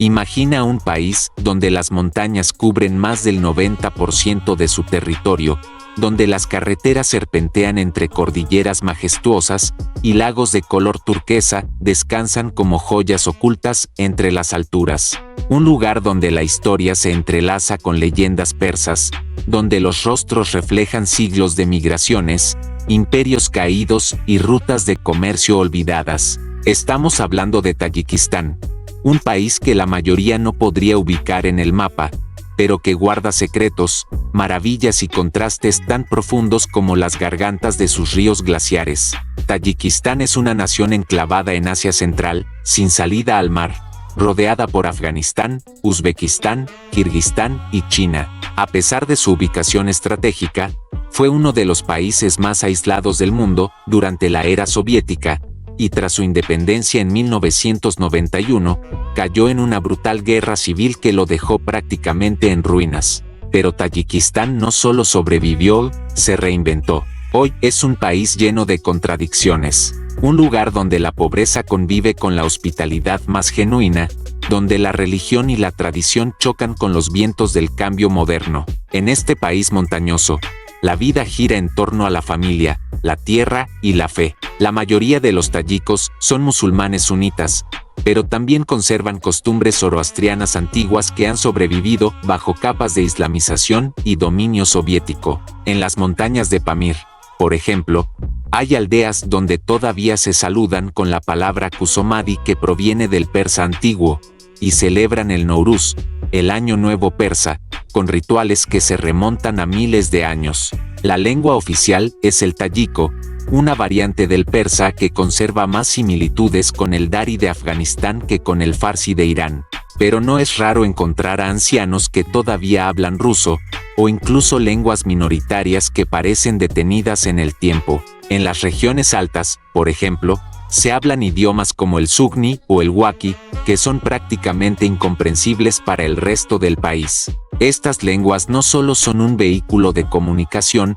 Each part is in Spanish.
Imagina un país donde las montañas cubren más del 90% de su territorio, donde las carreteras serpentean entre cordilleras majestuosas y lagos de color turquesa descansan como joyas ocultas entre las alturas. Un lugar donde la historia se entrelaza con leyendas persas, donde los rostros reflejan siglos de migraciones, imperios caídos y rutas de comercio olvidadas. Estamos hablando de Tayikistán, un país que la mayoría no podría ubicar en el mapa, pero que guarda secretos, maravillas y contrastes tan profundos como las gargantas de sus ríos glaciares. Tayikistán es una nación enclavada en Asia Central, sin salida al mar, rodeada por Afganistán, Uzbekistán, Kirguistán y China. A pesar de su ubicación estratégica, fue uno de los países más aislados del mundo durante la era soviética, y tras su independencia en 1991, cayó en una brutal guerra civil que lo dejó prácticamente en ruinas. Pero Tayikistán no solo sobrevivió, se reinventó. Hoy es un país lleno de contradicciones, un lugar donde la pobreza convive con la hospitalidad más genuina, donde la religión y la tradición chocan con los vientos del cambio moderno. En este país montañoso, la vida gira en torno a la familia, la tierra y la fe. La mayoría de los tayikos son musulmanes sunitas, pero también conservan costumbres zoroastrianas antiguas que han sobrevivido bajo capas de islamización y dominio soviético. En las montañas de Pamir, por ejemplo, hay aldeas donde todavía se saludan con la palabra kusomadi, que proviene del persa antiguo, y celebran el Nowruz, el Año Nuevo persa, con rituales que se remontan a miles de años. La lengua oficial es el tayiko, una variante del persa que conserva más similitudes con el dari de Afganistán que con el farsi de Irán. Pero no es raro encontrar a ancianos que todavía hablan ruso, o incluso lenguas minoritarias que parecen detenidas en el tiempo. En las regiones altas, por ejemplo, se hablan idiomas como el sugni o el waki, que son prácticamente incomprensibles para el resto del país. Estas lenguas no solo son un vehículo de comunicación,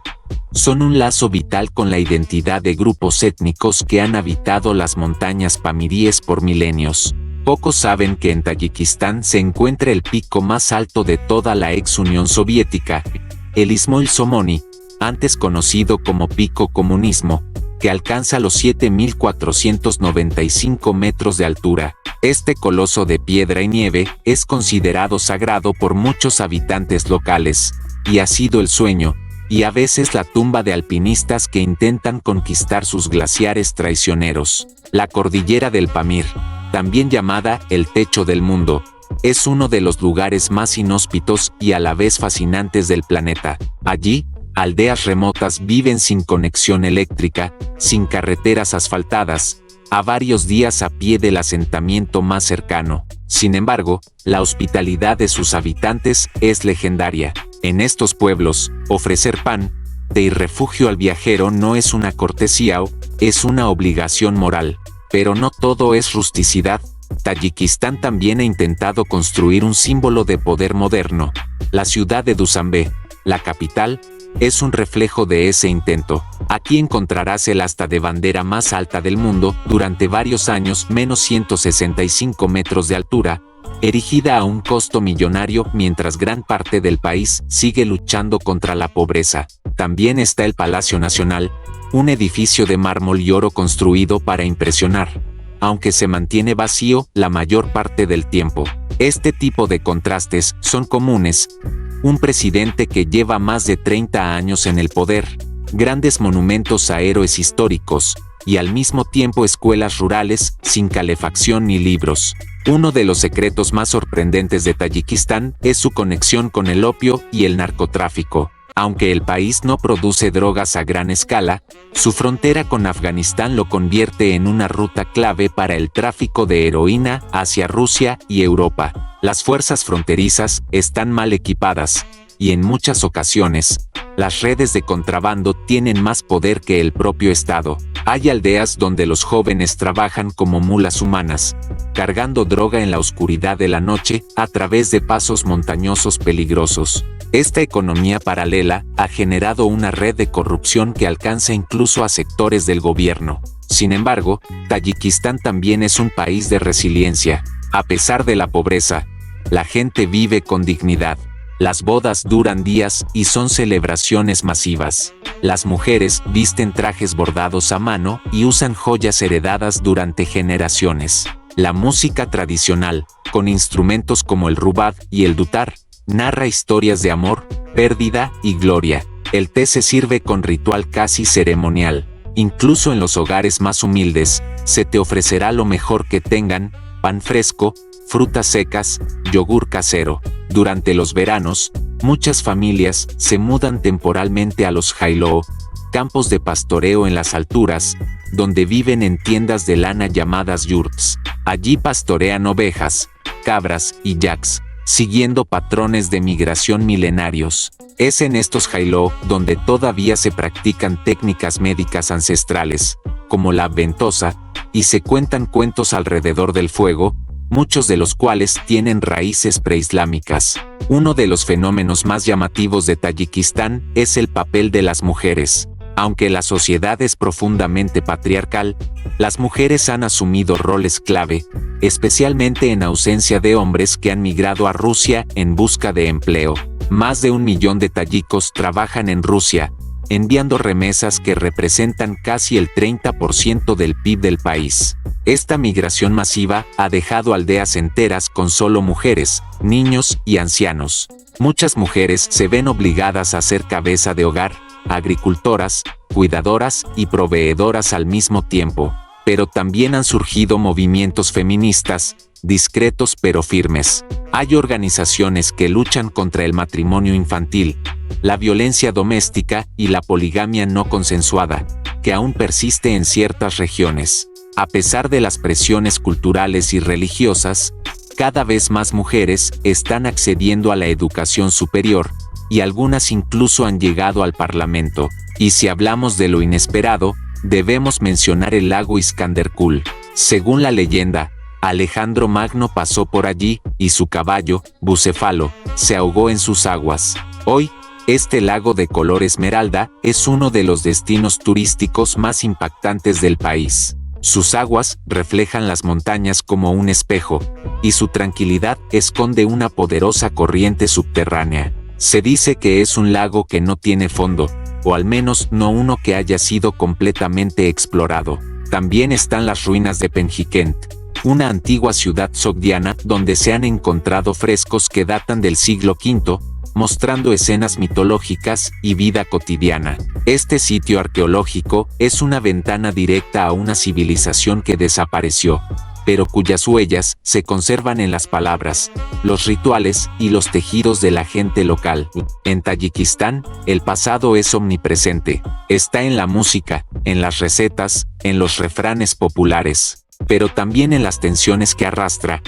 son un lazo vital con la identidad de grupos étnicos que han habitado las montañas pamiríes por milenios. Pocos saben que en Tayikistán se encuentra el pico más alto de toda la ex Unión Soviética, el Ismoil Somoni, antes conocido como Pico Comunismo, que alcanza los 7.495 metros de altura. Este coloso de piedra y nieve es considerado sagrado por muchos habitantes locales, y ha sido el sueño, y a veces la tumba de alpinistas que intentan conquistar sus glaciares traicioneros. La cordillera del Pamir, también llamada el techo del mundo, es uno de los lugares más inhóspitos y a la vez fascinantes del planeta. Allí, aldeas remotas viven sin conexión eléctrica, sin carreteras asfaltadas, a varios días a pie del asentamiento más cercano. Sin embargo, la hospitalidad de sus habitantes es legendaria. En estos pueblos, ofrecer pan, té y refugio al viajero no es una cortesía, es una obligación moral. Pero no todo es rusticidad. Tayikistán también ha intentado construir un símbolo de poder moderno. La ciudad de Dushanbe, la capital, es un reflejo de ese intento. Aquí encontrarás el asta de bandera más alta del mundo, durante varios años menos 165 metros de altura, erigida a un costo millonario mientras gran parte del país sigue luchando contra la pobreza. También está el Palacio Nacional, un edificio de mármol y oro construido para impresionar, aunque se mantiene vacío la mayor parte del tiempo. Este tipo de contrastes son comunes. Un presidente que lleva más de 30 años en el poder, grandes monumentos a héroes históricos, y al mismo tiempo escuelas rurales sin calefacción ni libros. Uno de los secretos más sorprendentes de Tayikistán es su conexión con el opio y el narcotráfico. Aunque el país no produce drogas a gran escala, su frontera con Afganistán lo convierte en una ruta clave para el tráfico de heroína hacia Rusia y Europa. Las fuerzas fronterizas están mal equipadas, y en muchas ocasiones, las redes de contrabando tienen más poder que el propio Estado. Hay aldeas donde los jóvenes trabajan como mulas humanas, cargando droga en la oscuridad de la noche a través de pasos montañosos peligrosos. Esta economía paralela ha generado una red de corrupción que alcanza incluso a sectores del gobierno. Sin embargo, Tayikistán también es un país de resiliencia. A pesar de la pobreza, la gente vive con dignidad. Las bodas duran días y son celebraciones masivas. Las mujeres visten trajes bordados a mano y usan joyas heredadas durante generaciones. La música tradicional, con instrumentos como el rubad y el dutar, narra historias de amor, pérdida y gloria. El té se sirve con ritual casi ceremonial. Incluso en los hogares más humildes, se te ofrecerá lo mejor que tengan: pan fresco, frutas secas, yogur casero. Durante los veranos, muchas familias se mudan temporalmente a los jailó, campos de pastoreo en las alturas, donde viven en tiendas de lana llamadas yurts. Allí pastorean ovejas, cabras y yaks, siguiendo patrones de migración milenarios. Es en estos jailó donde todavía se practican técnicas médicas ancestrales, como la ventosa, y se cuentan cuentos alrededor del fuego, muchos de los cuales tienen raíces preislámicas. Uno de los fenómenos más llamativos de Tayikistán es el papel de las mujeres. Aunque la sociedad es profundamente patriarcal, las mujeres han asumido roles clave, especialmente en ausencia de hombres que han migrado a Rusia en busca de empleo. Más de 1 millón de tayikos trabajan en Rusia, enviando remesas que representan casi el 30% del PIB del país. Esta migración masiva ha dejado aldeas enteras con solo mujeres, niños y ancianos. Muchas mujeres se ven obligadas a ser cabeza de hogar, agricultoras, cuidadoras y proveedoras al mismo tiempo. Pero también han surgido movimientos feministas, discretos pero firmes. Hay organizaciones que luchan contra el matrimonio infantil, la violencia doméstica y la poligamia no consensuada, que aún persiste en ciertas regiones. A pesar de las presiones culturales y religiosas, cada vez más mujeres están accediendo a la educación superior, y algunas incluso han llegado al Parlamento. Y si hablamos de lo inesperado, debemos mencionar el lago Iskanderkul. Según la leyenda, Alejandro Magno pasó por allí, y su caballo, Bucéfalo, se ahogó en sus aguas. Hoy, este lago de color esmeralda es uno de los destinos turísticos más impactantes del país. Sus aguas reflejan las montañas como un espejo, y su tranquilidad esconde una poderosa corriente subterránea. Se dice que es un lago que no tiene fondo, o al menos no uno que haya sido completamente explorado. También están las ruinas de Penjikent, una antigua ciudad sogdiana donde se han encontrado frescos que datan del siglo V, mostrando escenas mitológicas y vida cotidiana. Este sitio arqueológico es una ventana directa a una civilización que desapareció, pero cuyas huellas se conservan en las palabras, los rituales y los tejidos de la gente local. En Tayikistán, el pasado es omnipresente. Está en la música, en las recetas, en los refranes populares, pero también en las tensiones que arrastra.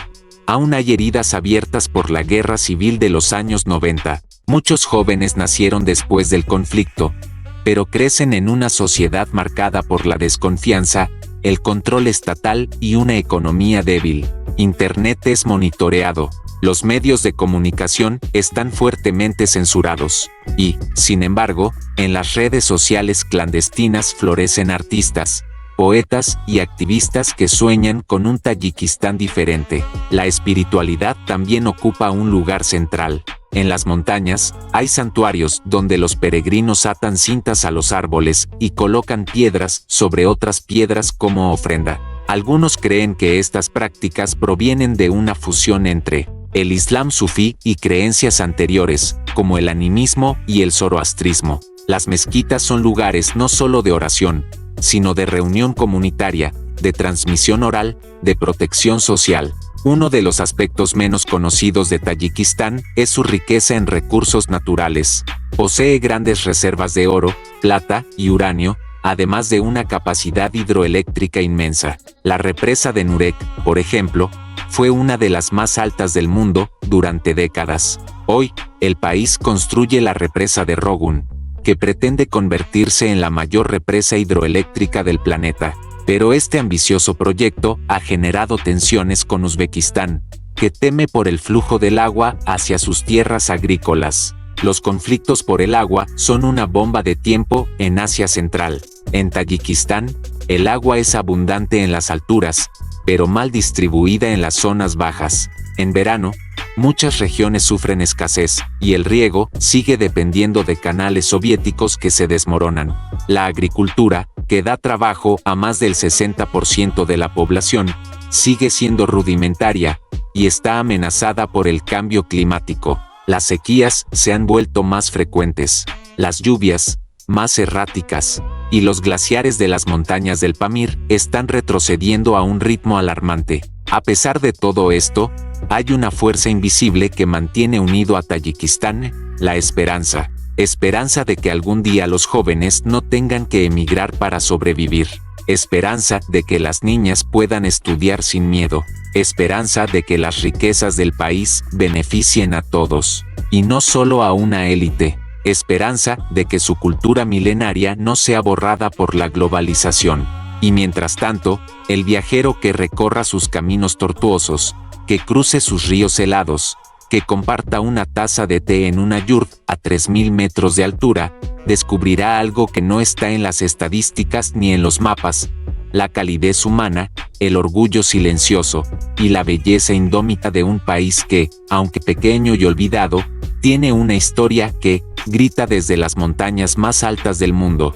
Aún hay heridas abiertas por la guerra civil de los años 90. Muchos jóvenes nacieron después del conflicto, pero crecen en una sociedad marcada por la desconfianza, el control estatal y una economía débil. Internet es monitoreado, los medios de comunicación están fuertemente censurados, y, sin embargo, en las redes sociales clandestinas florecen artistas, poetas y activistas que sueñan con un Tayikistán diferente. La espiritualidad también ocupa un lugar central. En las montañas, hay santuarios donde los peregrinos atan cintas a los árboles y colocan piedras sobre otras piedras como ofrenda. Algunos creen que estas prácticas provienen de una fusión entre el Islam sufí y creencias anteriores, como el animismo y el zoroastrismo. Las mezquitas son lugares no solo de oración, sino de reunión comunitaria, de transmisión oral, de protección social. Uno de los aspectos menos conocidos de Tayikistán es su riqueza en recursos naturales. Posee grandes reservas de oro, plata y uranio, además de una capacidad hidroeléctrica inmensa. La represa de Nurek, por ejemplo, fue una de las más altas del mundo durante décadas. Hoy, el país construye la represa de Rogun, que pretende convertirse en la mayor represa hidroeléctrica del planeta. Pero este ambicioso proyecto ha generado tensiones con Uzbekistán, que teme por el flujo del agua hacia sus tierras agrícolas. Los conflictos por el agua son una bomba de tiempo en Asia Central. En Tayikistán, el agua es abundante en las alturas, pero mal distribuida en las zonas bajas. En verano, muchas regiones sufren escasez, y el riego sigue dependiendo de canales soviéticos que se desmoronan. La agricultura, que da trabajo a más del 60% de la población, sigue siendo rudimentaria, y está amenazada por el cambio climático. Las sequías se han vuelto más frecuentes, las lluvias, más erráticas, y los glaciares de las montañas del Pamir están retrocediendo a un ritmo alarmante. A pesar de todo esto, hay una fuerza invisible que mantiene unido a Tayikistán, la esperanza. Esperanza de que algún día los jóvenes no tengan que emigrar para sobrevivir. Esperanza de que las niñas puedan estudiar sin miedo. Esperanza de que las riquezas del país beneficien a todos, y no solo a una élite. Esperanza de que su cultura milenaria no sea borrada por la globalización. Y mientras tanto, el viajero que recorra sus caminos tortuosos, que cruce sus ríos helados, que comparta una taza de té en una yurt a 3000 metros de altura, descubrirá algo que no está en las estadísticas ni en los mapas: la calidez humana, el orgullo silencioso, y la belleza indómita de un país que, aunque pequeño y olvidado, tiene una historia que grita desde las montañas más altas del mundo.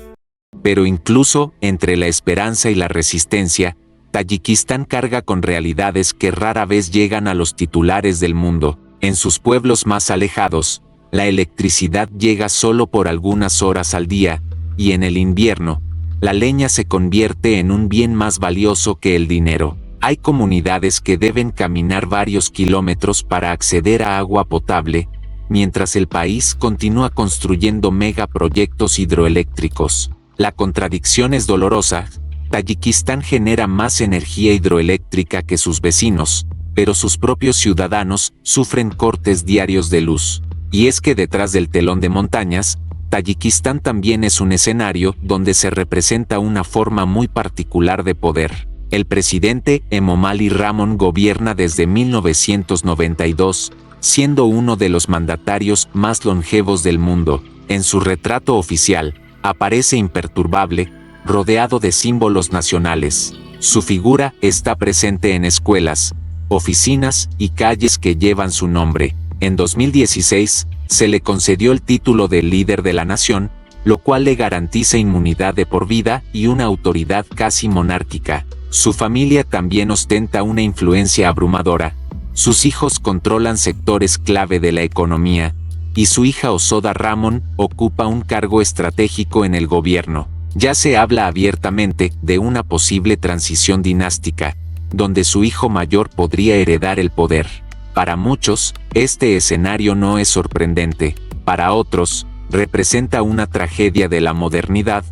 Pero incluso entre la esperanza y la resistencia, Tayikistán carga con realidades que rara vez llegan a los titulares del mundo. En sus pueblos más alejados, la electricidad llega solo por algunas horas al día, y en el invierno, la leña se convierte en un bien más valioso que el dinero. Hay comunidades que deben caminar varios kilómetros para acceder a agua potable, mientras el país continúa construyendo megaproyectos hidroeléctricos. La contradicción es dolorosa. Tayikistán genera más energía hidroeléctrica que sus vecinos, pero sus propios ciudadanos sufren cortes diarios de luz. Y es que detrás del telón de montañas, Tayikistán también es un escenario donde se representa una forma muy particular de poder. El presidente Emomali Rahmon gobierna desde 1992, siendo uno de los mandatarios más longevos del mundo. En su retrato oficial, aparece imperturbable, rodeado de símbolos nacionales. Su figura está presente en escuelas, oficinas y calles que llevan su nombre. En 2016, se le concedió el título de líder de la nación, lo cual le garantiza inmunidad de por vida y una autoridad casi monárquica. Su familia también ostenta una influencia abrumadora. Sus hijos controlan sectores clave de la economía, y su hija Osoda Rahmon ocupa un cargo estratégico en el gobierno. Ya se habla abiertamente de una posible transición dinástica, donde su hijo mayor podría heredar el poder. Para muchos, este escenario no es sorprendente. Para otros, representa una tragedia de la modernidad.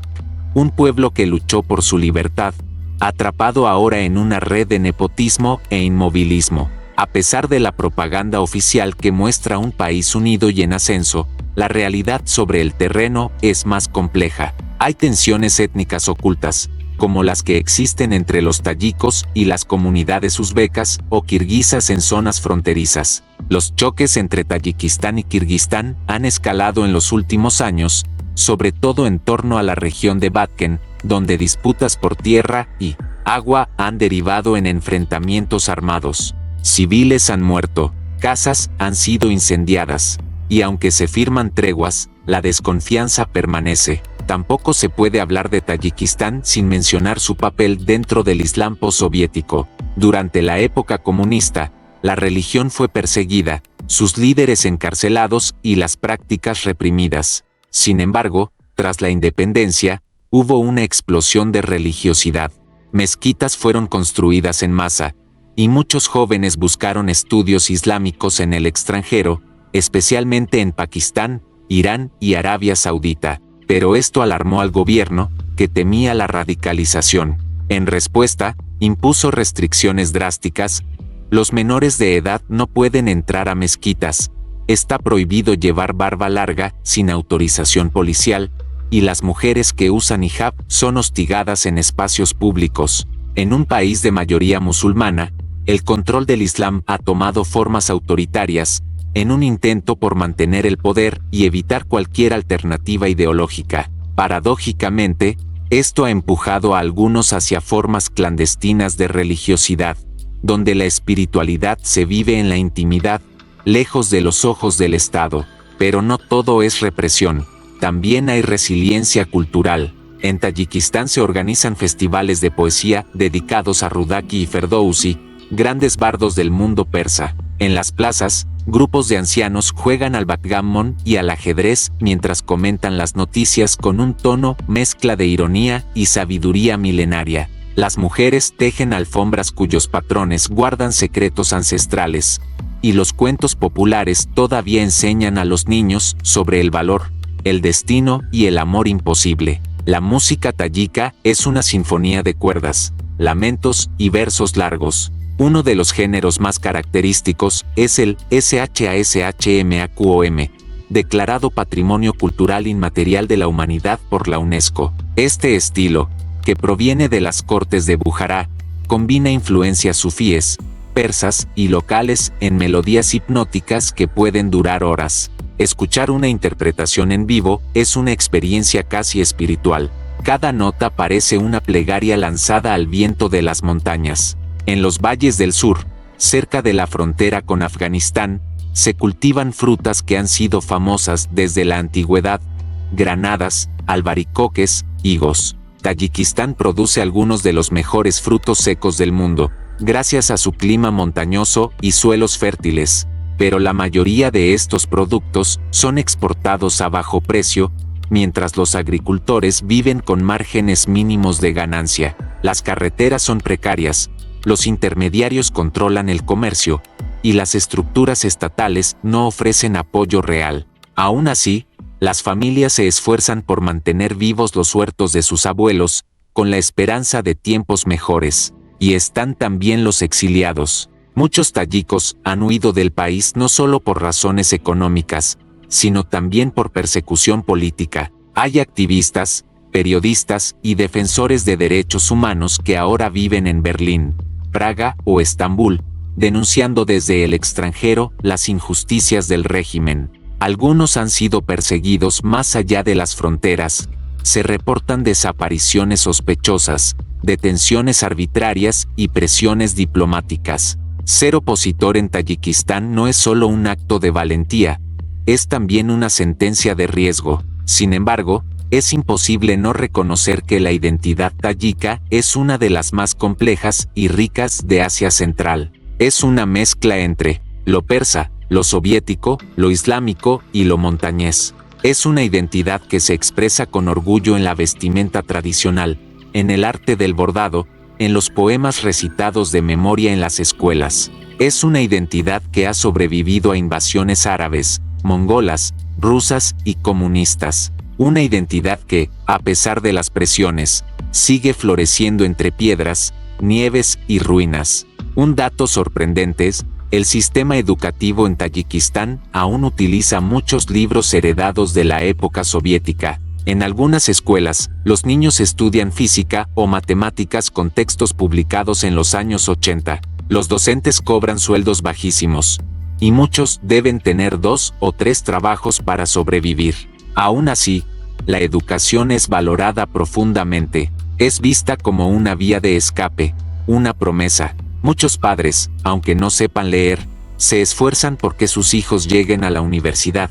Un pueblo que luchó por su libertad, atrapado ahora en una red de nepotismo e inmovilismo. A pesar de la propaganda oficial que muestra un país unido y en ascenso, la realidad sobre el terreno es más compleja. Hay tensiones étnicas ocultas, como las que existen entre los tayikos y las comunidades uzbecas o kirguisas en zonas fronterizas. Los choques entre Tayikistán y Kirguistán han escalado en los últimos años, sobre todo en torno a la región de Batken, donde disputas por tierra y agua han derivado en enfrentamientos armados. Civiles han muerto, casas han sido incendiadas, y aunque se firman treguas, la desconfianza permanece. Tampoco se puede hablar de Tayikistán sin mencionar su papel dentro del Islam postsoviético. Durante la época comunista, la religión fue perseguida, sus líderes encarcelados y las prácticas reprimidas. Sin embargo, tras la independencia, hubo una explosión de religiosidad. Mezquitas fueron construidas en masa, y muchos jóvenes buscaron estudios islámicos en el extranjero, especialmente en Pakistán, Irán y Arabia Saudita. Pero esto alarmó al gobierno, que temía la radicalización. En respuesta, impuso restricciones drásticas. Los menores de edad no pueden entrar a mezquitas, está prohibido llevar barba larga sin autorización policial, y las mujeres que usan hijab son hostigadas en espacios públicos. En un país de mayoría musulmana, el control del Islam ha tomado formas autoritarias, en un intento por mantener el poder y evitar cualquier alternativa ideológica. Paradójicamente, Esto ha empujado a algunos hacia formas clandestinas de religiosidad, donde la espiritualidad se vive en la intimidad, lejos de los ojos del Estado. Pero no todo es represión, también hay resiliencia cultural. En Tayikistán se organizan festivales de poesía dedicados a Rudaki y Ferdowsi, grandes bardos del mundo persa. En las plazas, grupos de ancianos juegan al backgammon y al ajedrez mientras comentan las noticias con un tono mezcla de ironía y sabiduría milenaria. Las mujeres tejen alfombras cuyos patrones guardan secretos ancestrales, y los cuentos populares todavía enseñan a los niños sobre el valor, el destino y el amor imposible. La música tayika es una sinfonía de cuerdas, lamentos y versos largos. Uno de los géneros más característicos es el shashmakum, declarado Patrimonio Cultural Inmaterial de la Humanidad por la UNESCO. Este estilo, que proviene de las cortes de Bujará, combina influencias sufíes, persas y locales en melodías hipnóticas que pueden durar horas. Escuchar una interpretación en vivo es una experiencia casi espiritual. Cada nota parece una plegaria lanzada al viento de las montañas. En los valles del sur, cerca de la frontera con Afganistán, se cultivan frutas que han sido famosas desde la antigüedad: granadas, albaricoques, higos. Tayikistán produce algunos de los mejores frutos secos del mundo, gracias a su clima montañoso y suelos fértiles, pero la mayoría de estos productos son exportados a bajo precio, mientras los agricultores viven con márgenes mínimos de ganancia. Las carreteras son precarias, los intermediarios controlan el comercio, y las estructuras estatales no ofrecen apoyo real. Aún así, las familias se esfuerzan por mantener vivos los huertos de sus abuelos, con la esperanza de tiempos mejores. Y están también los exiliados. Muchos tayikos han huido del país no solo por razones económicas, sino también por persecución política. Hay activistas, periodistas y defensores de derechos humanos que ahora viven en Berlín, Praga o Estambul, denunciando desde el extranjero las injusticias del régimen. Algunos han sido perseguidos más allá de las fronteras. Se reportan desapariciones sospechosas, detenciones arbitrarias y presiones diplomáticas. Ser opositor en Tayikistán no es solo un acto de valentía, es también una sentencia de riesgo. Sin embargo, es imposible no reconocer que la identidad tayika es una de las más complejas y ricas de Asia Central. Es una mezcla entre lo persa, lo soviético, lo islámico y lo montañés. Es una identidad que se expresa con orgullo en la vestimenta tradicional, en el arte del bordado, en los poemas recitados de memoria en las escuelas. Es una identidad que ha sobrevivido a invasiones árabes, mongolas, rusas y comunistas. Una identidad que, a pesar de las presiones, sigue floreciendo entre piedras, nieves y ruinas. Un dato sorprendente es: el sistema educativo en Tayikistán aún utiliza muchos libros heredados de la época soviética. En algunas escuelas, los niños estudian física o matemáticas con textos publicados en los años 80. Los docentes cobran sueldos bajísimos, y muchos deben tener 2 o 3 trabajos para sobrevivir. Aún así, la educación es valorada profundamente. Es vista como una vía de escape, una promesa. Muchos padres, aunque no sepan leer, se esfuerzan porque sus hijos lleguen a la universidad,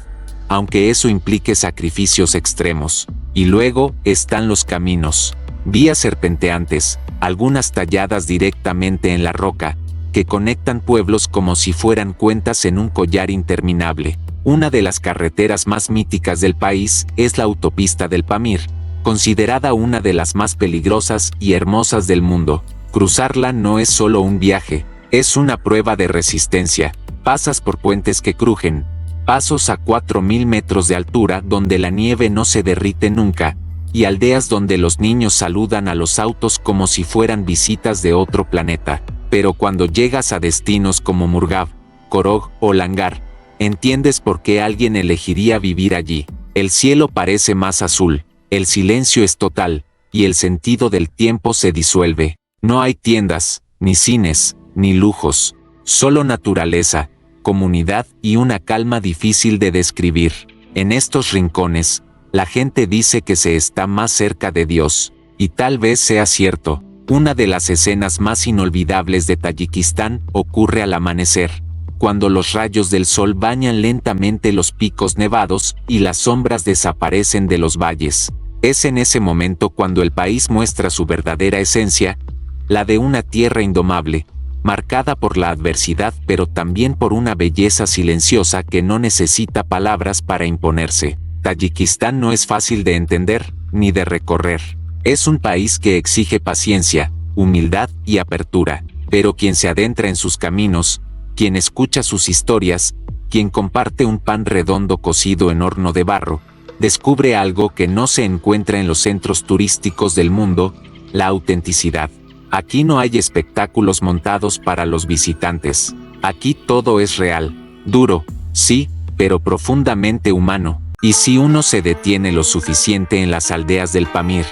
aunque eso implique sacrificios extremos. Y luego están los caminos, vías serpenteantes, algunas talladas directamente en la roca, que conectan pueblos como si fueran cuentas en un collar interminable. Una de las carreteras más míticas del país es la autopista del Pamir, considerada una de las más peligrosas y hermosas del mundo. Cruzarla no es solo un viaje, es una prueba de resistencia. Pasas por puentes que crujen, pasos a 4000 metros de altura donde la nieve no se derrite nunca, y aldeas donde los niños saludan a los autos como si fueran visitas de otro planeta. Pero cuando llegas a destinos como Murgab, Korog o Langar, entiendes por qué alguien elegiría vivir allí. El cielo parece más azul, el silencio es total, y el sentido del tiempo se disuelve. No hay tiendas, ni cines, ni lujos, solo naturaleza, comunidad y una calma difícil de describir. En estos rincones, la gente dice que se está más cerca de Dios. Y tal vez sea cierto. Una de las escenas más inolvidables de Tayikistán ocurre al amanecer, cuando los rayos del sol bañan lentamente los picos nevados y las sombras desaparecen de los valles. Es en ese momento cuando el país muestra su verdadera esencia, la de una tierra indomable, marcada por la adversidad pero también por una belleza silenciosa que no necesita palabras para imponerse. Tayikistán no es fácil de entender, ni de recorrer. Es un país que exige paciencia, humildad y apertura, pero quien se adentra en sus caminos, quien escucha sus historias, quien comparte un pan redondo cocido en horno de barro, descubre algo que no se encuentra en los centros turísticos del mundo: la autenticidad. Aquí no hay espectáculos montados para los visitantes. Aquí todo es real, duro, sí, pero profundamente humano. Y si uno se detiene lo suficiente en las aldeas del Pamir,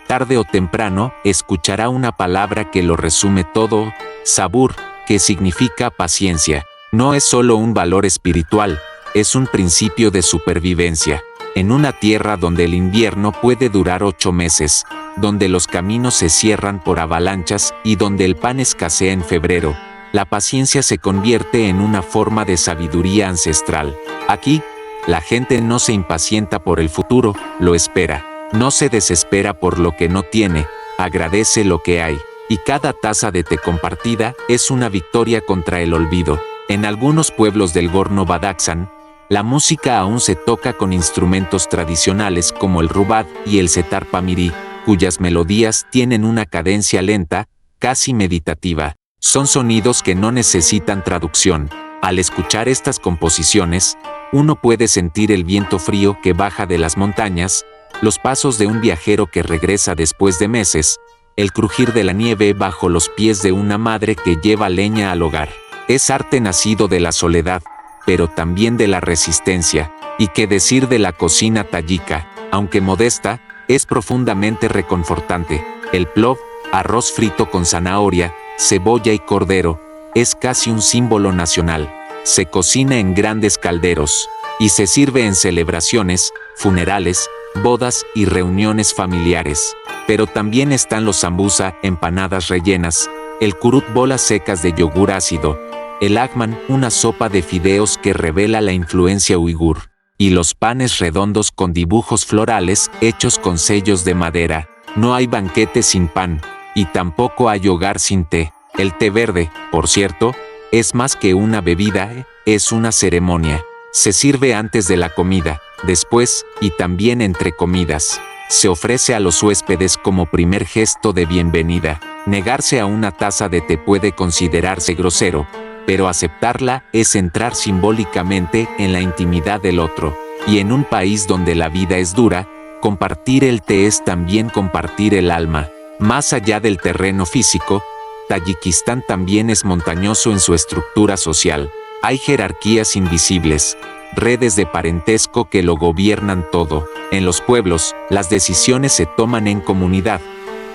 tarde o temprano escuchará una palabra que lo resume todo: sabur, que significa paciencia. No es solo un valor espiritual, es un principio de supervivencia. En una tierra donde el invierno puede durar 8 meses, donde los caminos se cierran por avalanchas y donde el pan escasea en febrero, la paciencia se convierte en una forma de sabiduría ancestral. Aquí, la gente no se impacienta por el futuro, lo espera. No se desespera por lo que no tiene, agradece lo que hay. Y cada taza de té compartida es una victoria contra el olvido. En algunos pueblos del Gorno-Badakhshan, la música aún se toca con instrumentos tradicionales como el rubad y el setar pamirí, cuyas melodías tienen una cadencia lenta, casi meditativa. Son sonidos que no necesitan traducción. Al escuchar estas composiciones, uno puede sentir el viento frío que baja de las montañas, los pasos de un viajero que regresa después de meses, el crujir de la nieve bajo los pies de una madre que lleva leña al hogar. Es arte nacido de la soledad, pero también de la resistencia. Y qué decir de la cocina tayika, aunque modesta, es profundamente reconfortante. El plov, arroz frito con zanahoria, cebolla y cordero, es casi un símbolo nacional. Se cocina en grandes calderos, y se sirve en celebraciones, funerales, bodas y reuniones familiares. Pero también están los sambusa, empanadas rellenas, el kurut, bolas secas de yogur ácido, el agman, una sopa de fideos que revela la influencia uigur, y los panes redondos con dibujos florales hechos con sellos de madera. No hay banquete sin pan, y tampoco hay hogar sin té. El té verde, por cierto, es más que una bebida, es una ceremonia. Se sirve antes de la comida, después, y también entre comidas. Se ofrece a los huéspedes como primer gesto de bienvenida. Negarse a una taza de té puede considerarse grosero, pero aceptarla es entrar simbólicamente en la intimidad del otro. Y en un país donde la vida es dura, compartir el té es también compartir el alma. Más allá del terreno físico, Tayikistán también es montañoso en su estructura social. Hay jerarquías invisibles, redes de parentesco que lo gobiernan todo. En los pueblos, las decisiones se toman en comunidad,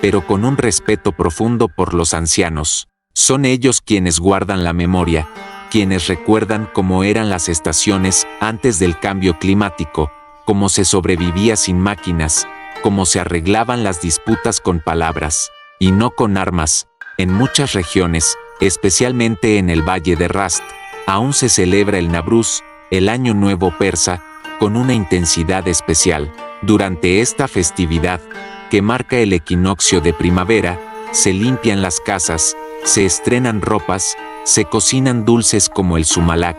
pero con un respeto profundo por los ancianos. Son ellos quienes guardan la memoria, quienes recuerdan cómo eran las estaciones antes del cambio climático, cómo se sobrevivía sin máquinas, cómo se arreglaban las disputas con palabras, y no con armas. En muchas regiones, especialmente en el Valle de Rast, aún se celebra el Navruz, el Año Nuevo persa, con una intensidad especial. Durante esta festividad, que marca el equinoccio de primavera, se limpian las casas, se estrenan ropas, se cocinan dulces como el sumalak,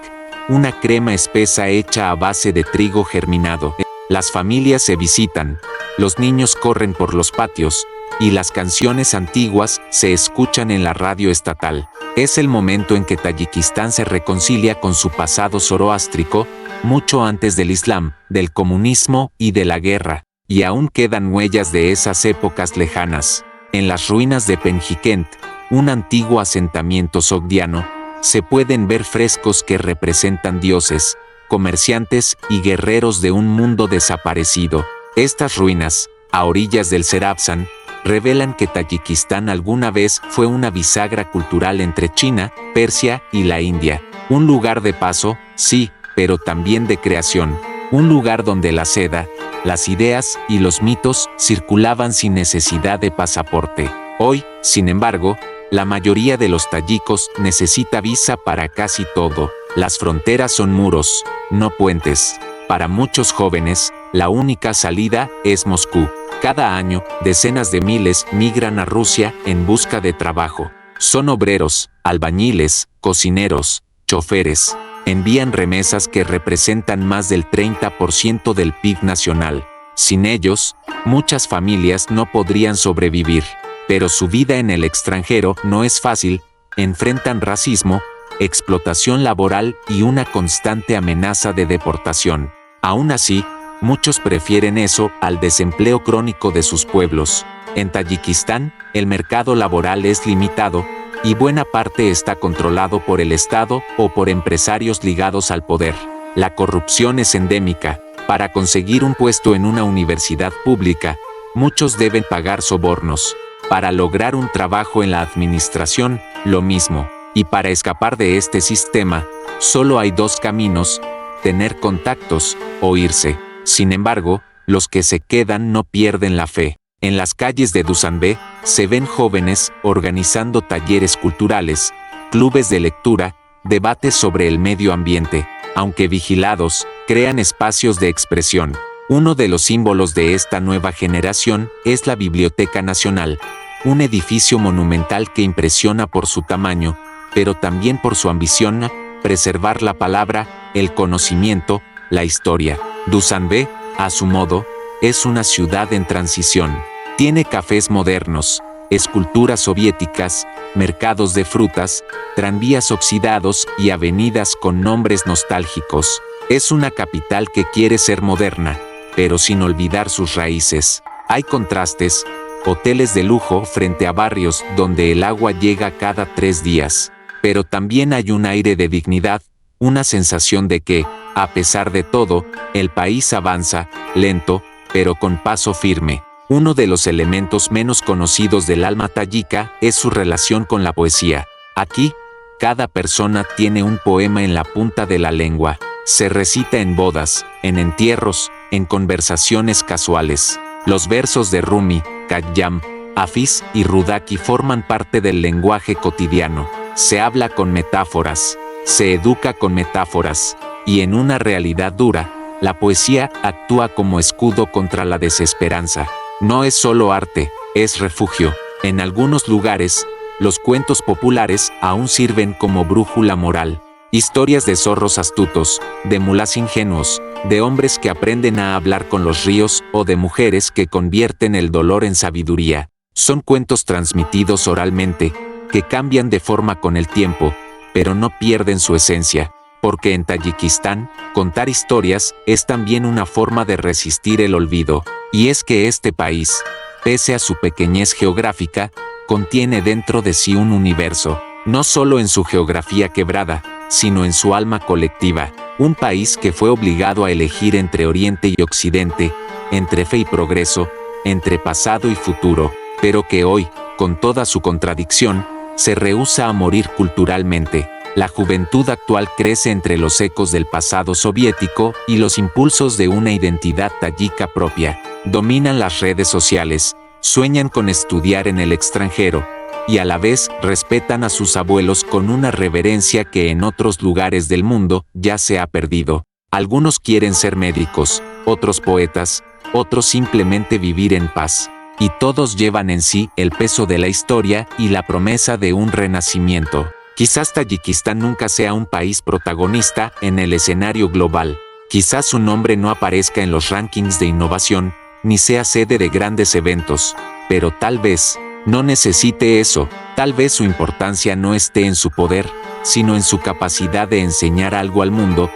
una crema espesa hecha a base de trigo germinado. Las familias se visitan, los niños corren por los patios, y las canciones antiguas se escuchan en la radio estatal. Es el momento en que Tayikistán se reconcilia con su pasado zoroástrico, mucho antes del Islam, del comunismo y de la guerra, y aún quedan huellas de esas épocas lejanas. En las ruinas de Penjikent, un antiguo asentamiento sogdiano, se pueden ver frescos que representan dioses, comerciantes y guerreros de un mundo desaparecido. Estas ruinas, a orillas del Serapsan, revelan que Tayikistán alguna vez fue una bisagra cultural entre China, Persia y la India. Un lugar de paso, sí, pero también de creación. Un lugar donde la seda, las ideas y los mitos circulaban sin necesidad de pasaporte. Hoy, sin embargo, la mayoría de los tayikos necesita visa para casi todo. Las fronteras son muros, no puentes. Para muchos jóvenes, la única salida es Moscú. Cada año, decenas de miles migran a Rusia en busca de trabajo. Son obreros, albañiles, cocineros, choferes. Envían remesas que representan más del 30% del PIB nacional. Sin ellos, muchas familias no podrían sobrevivir. Pero su vida en el extranjero no es fácil, enfrentan racismo, explotación laboral y una constante amenaza de deportación. Aún así, muchos prefieren eso al desempleo crónico de sus pueblos. En Tayikistán, el mercado laboral es limitado, y buena parte está controlado por el Estado o por empresarios ligados al poder. La corrupción es endémica. Para conseguir un puesto en una universidad pública, muchos deben pagar sobornos. Para lograr un trabajo en la administración, lo mismo. Y para escapar de este sistema, solo hay dos caminos: tener contactos o irse. Sin embargo, los que se quedan no pierden la fe. En las calles de Dusanbe, se ven jóvenes organizando talleres culturales, clubes de lectura, debates sobre el medio ambiente. Aunque vigilados, crean espacios de expresión. Uno de los símbolos de esta nueva generación es la Biblioteca Nacional, un edificio monumental que impresiona por su tamaño, pero también por su ambición a preservar la palabra, el conocimiento, la historia. Dusanbe, a su modo, es una ciudad en transición. Tiene cafés modernos, esculturas soviéticas, mercados de frutas, tranvías oxidados y avenidas con nombres nostálgicos. Es una capital que quiere ser moderna, pero sin olvidar sus raíces. Hay contrastes, hoteles de lujo frente a barrios donde el agua llega cada 3 días. Pero también hay un aire de dignidad, una sensación de que, a pesar de todo, el país avanza, lento, pero con paso firme. Uno de los elementos menos conocidos del alma tayika es su relación con la poesía. Aquí, cada persona tiene un poema en la punta de la lengua. Se recita en bodas, en entierros, en conversaciones casuales. Los versos de Rumi, Khayyam, Hafiz y Rudaki forman parte del lenguaje cotidiano. Se habla con metáforas, se educa con metáforas, y en una realidad dura, la poesía actúa como escudo contra la desesperanza. No es solo arte, es refugio. En algunos lugares, los cuentos populares aún sirven como brújula moral. Historias de zorros astutos, de mulás ingenuos, de hombres que aprenden a hablar con los ríos o de mujeres que convierten el dolor en sabiduría. Son cuentos transmitidos oralmente, que cambian de forma con el tiempo, pero no pierden su esencia. Porque en Tayikistán, contar historias es también una forma de resistir el olvido. Y es que este país, pese a su pequeñez geográfica, contiene dentro de sí un universo, no solo en su geografía quebrada, sino en su alma colectiva. Un país que fue obligado a elegir entre Oriente y Occidente, entre fe y progreso, entre pasado y futuro, pero que hoy, con toda su contradicción, se rehúsa a morir culturalmente. La juventud actual crece entre los ecos del pasado soviético y los impulsos de una identidad tayika propia. Dominan las redes sociales, sueñan con estudiar en el extranjero, y a la vez respetan a sus abuelos con una reverencia que en otros lugares del mundo ya se ha perdido. Algunos quieren ser médicos, otros poetas, otros simplemente vivir en paz. Y todos llevan en sí el peso de la historia y la promesa de un renacimiento. Quizás Tayikistán nunca sea un país protagonista en el escenario global. Quizás su nombre no aparezca en los rankings de innovación, ni sea sede de grandes eventos. Pero tal vez no necesite eso. Tal vez su importancia no esté en su poder, sino en su capacidad de enseñar algo al mundo,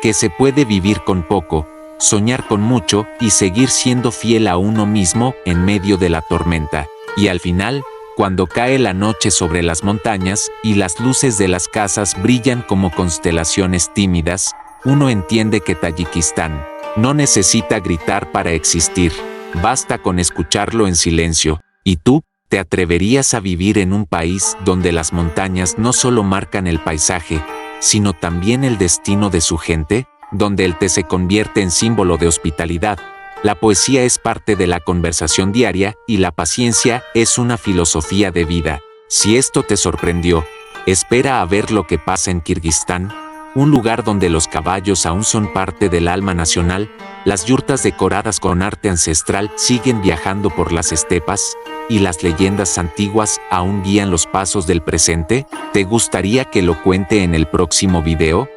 que se puede vivir con poco, soñar con mucho y seguir siendo fiel a uno mismo en medio de la tormenta. Y al final, cuando cae la noche sobre las montañas y las luces de las casas brillan como constelaciones tímidas, uno entiende que Tayikistán no necesita gritar para existir, basta con escucharlo en silencio. ¿Y tú, te atreverías a vivir en un país donde las montañas no solo marcan el paisaje, sino también el destino de su gente? Donde el té se convierte en símbolo de hospitalidad, La poesía es parte de la conversación diaria y la paciencia es una filosofía de vida. Si esto te sorprendió, espera a ver lo que pasa en Kirguistán, un lugar donde los caballos aún son parte del alma nacional, las yurtas decoradas con arte ancestral siguen viajando por las estepas, y las leyendas antiguas aún guían los pasos del presente. ¿Te gustaría que lo cuente en el próximo video?